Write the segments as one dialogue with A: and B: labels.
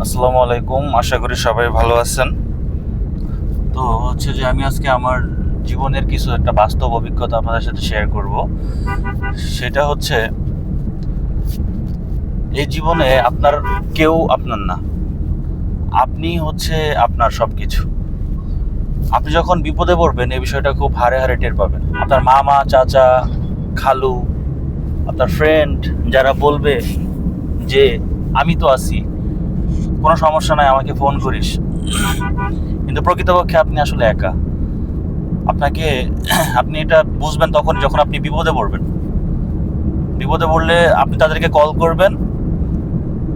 A: আসসালামু আলাইকুম, আশা করি সবাই ভালো আছেন। তো হচ্ছে যে আমি আজকে আমার জীবনের কিছু একটা বাস্তব অভিজ্ঞতা আপনাদের সাথে শেয়ার করব। সেটা হচ্ছে এই জীবনে আপনার কেউ আপনার না, আপনি হচ্ছে আপনার সব কিছু। আপনি যখন বিপদে পড়বেন এই বিষয়টা খুব হারে হারে টের পাবেন। আপনার মামা, চাচা, খালু, আপনার ফ্রেন্ড যারা বলবে যে আমি তো আছি, কোনো সমস্যা নাই, আমাকে ফোন করিস, কিন্তু প্রকৃতপক্ষে আপনি আসলে একা। আপনাকে আপনি এটা বুঝবেন তখন যখন আপনি বিপদে পড়বেন। বিপদে পড়লে আপনি তাদেরকে কল করবেন,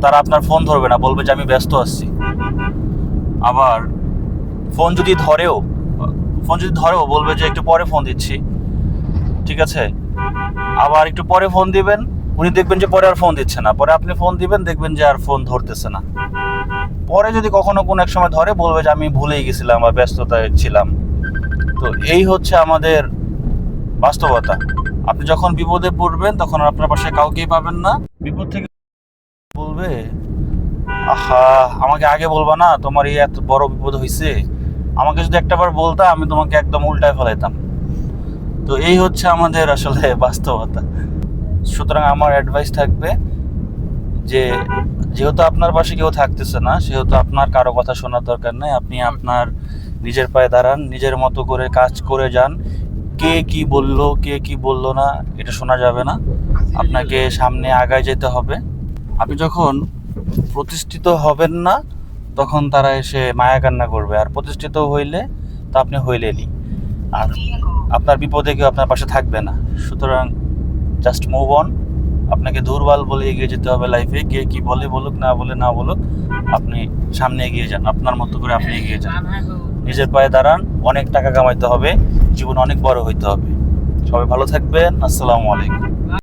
A: তারা আপনার ফোন ধরবে না, বলবে যে আমি ব্যস্ত আছি। আবার ফোন যদি ধরেও বলবে যে একটু পরে ফোন দিচ্ছি, ঠিক আছে। আবার একটু পরে ফোন দিবেন, উনি দেখবেন যে পরে আর ফোন দিচ্ছে না, পরে আপনি ফোন দিবেন, দেখবেন যে আর ফোন ধরতেছে না। পরে যদি কখনো কোনো এক সময় ধরে, বলবে যে আমি ভুলেই গেছিলাম বা ব্যস্ততায় ছিলাম। তো এই হচ্ছে আমাদের বাস্তবতা। আপনি যখন বিপদে পড়বেন তখন আপনার পাশে কাউকেই পাবেন না। বিপদ থেকে বলবে, আহা, আমাকে আগে বলবা না, তোমার এই এত বড় বিপদ হয়েছে, আমাকে যদি একটাবার বলতা আমি তোমাকে একদম উল্টায় ফেলাইতাম। তো এই হচ্ছে আমাদের আসলে বাস্তবতা। সুতরাং আমার অ্যাডভাইস থাকবে যে যেহেতু আপনার পাশে কেউ থাকতেছে না, সেহেতু আপনার কারো কথা শোনার দরকার নেই। আপনি আপনার নিজের পায়ে দাঁড়ান, নিজের মতো করে কাজ করে যান। কে কি বললো, কে কি বললো না, এটা শোনা যাবে না। আপনাকে সামনে আগায় যেতে হবে। আপনি যখন প্রতিষ্ঠিত হবেন না, তখন তারা এসে মায়া কান্না করবে। আর প্রতিষ্ঠিত হইলে তো আপনি হইলেনই, আর আপনার বিপদে কেউ আপনার পাশে থাকবে না। সুতরাং জাস্ট মুভ অন। আপনাকে দুর্বল বলে এগিয়ে যেতে হবে লাইফে। কে কি বলে বলুক, না বলুক, আপনি সামনে এগিয়ে যান, আপনার মতো করে আপনি এগিয়ে যান। নিজের পায়ে দাঁড়ান, অনেক টাকা কামাইতে হবে, জীবন অনেক বড় হইতে হবে। সবাই ভালো থাকবেন। আসসালামু আলাইকুম।